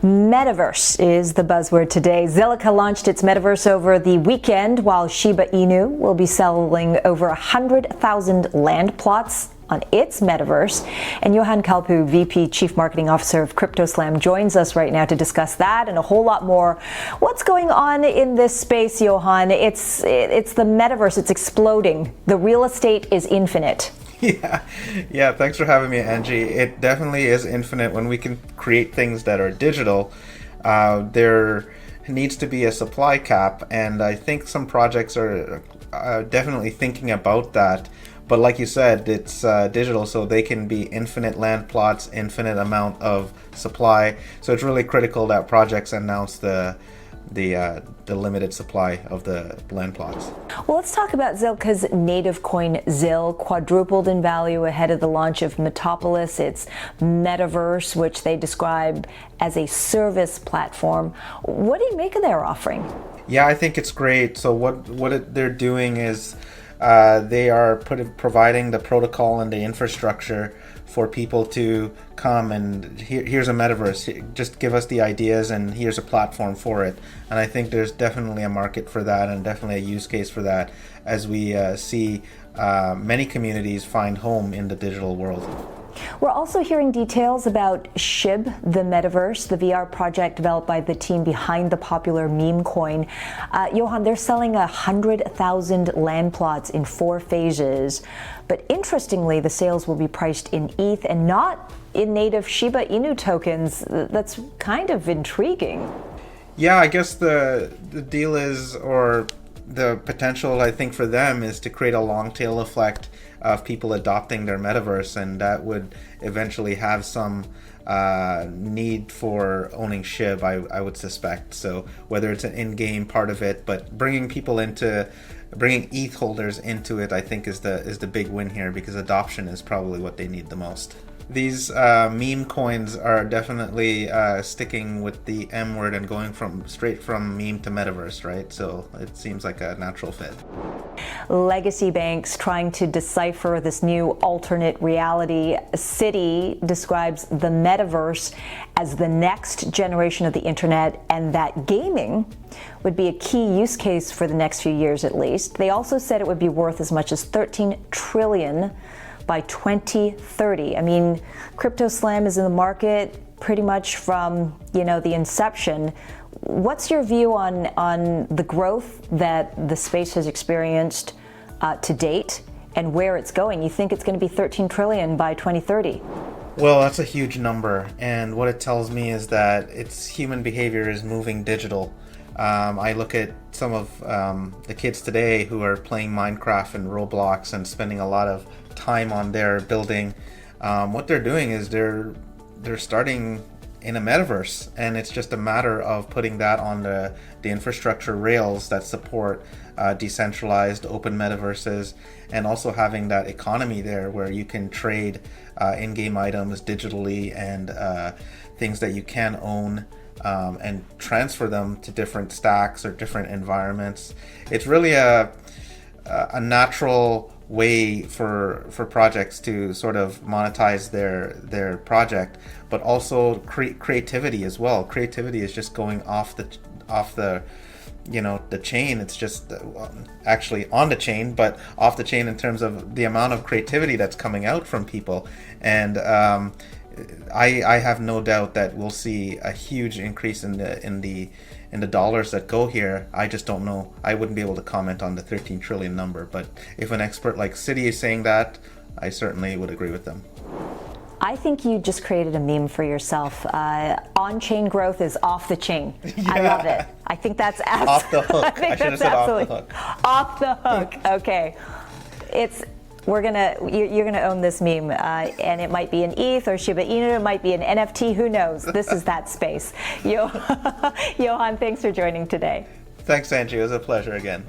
Metaverse is the buzzword today. Zilliqa launched its metaverse over the weekend, while Shiba Inu will be selling over 100,000 land plots on its metaverse. And Yohann Calpu, VP Chief Marketing Officer of CryptoSlam, joins us right now to discuss that and a whole lot more. What's going on in this space, Yohann? It's the metaverse. It's exploding. The real estate is infinite. Yeah. Thanks for having me, Angie. It definitely is infinite when we can create things that are digital. There needs to be a supply cap, and I think some projects are definitely thinking about that. But like you said, it's digital, so they can be infinite land plots, infinite amount of supply. So it's really critical that projects announce the limited supply of the land plots. Well, let's talk about Zilliqa's native coin Zil, quadrupled in value ahead of the launch of Metapolis, its metaverse, which they describe as a service platform. What do you make of their offering? Yeah, I think it's great. So they're doing is they are providing the protocol and the infrastructure for people to come and here's a metaverse, just give us the ideas and here's a platform for it. And I think there's definitely a market for that and definitely a use case for that as we see many communities find home in the digital world. We're also hearing details about SHIB, the Metaverse, the VR project developed by the team behind the popular meme coin. Yohann, they're selling 100,000 land plots in 4 phases. But interestingly, the sales will be priced in ETH and not in native Shiba Inu tokens. That's kind of intriguing. Yeah, I guess the deal is, or the potential, I think, for them is to create a long tail effect of people adopting their metaverse, and that would eventually have some need for owning SHIB, I would suspect. So whether it's an in-game part of it, but bringing ETH holders into it, I think is the big win here, because adoption is probably what they need the most. These meme coins are definitely sticking with the M word and going straight from meme to metaverse, right? So it seems like a natural fit. Legacy banks trying to decipher this new alternate reality. Citi describes the metaverse as the next generation of the internet, and that gaming would be a key use case for the next few years at least. They also said it would be worth as much as $13 trillion by 2030. I mean, CryptoSlam is in the market pretty much from, the inception. What's your view on the growth that the space has experienced to date and where it's going? You think it's going to be 13 trillion by 2030? Well, that's a huge number, and what it tells me is that human behavior is moving digital. I look at some of the kids today who are playing Minecraft and Roblox and spending a lot of time on their building. What they're doing is they're starting in a metaverse, and it's just a matter of putting that on the infrastructure rails that support decentralized open metaverses, and also having that economy there where you can trade in-game items digitally and things that you can own and transfer them to different stacks or different environments. It's really a natural way for projects to sort of monetize their project, but also creativity as well. Creativity is just going off the the chain. It's just actually on the chain, but off the chain in terms of the amount of creativity that's coming out from people. And I have no doubt that we'll see a huge increase in the dollars that go here. I just don't know. I wouldn't be able to comment on the 13 trillion number, but if an expert like Citi is saying that, I certainly would agree with them. I think you just created a meme for yourself. On-chain growth is off the chain. Yeah. I love it. I think that's off the hook. I should have said off the hook. Off the hook. Okay. You're gonna own this meme, and it might be an ETH or Shiba Inu, it might be an NFT, who knows? This is that space. Yohann, thanks for joining today. Thanks, Angie. It was a pleasure again.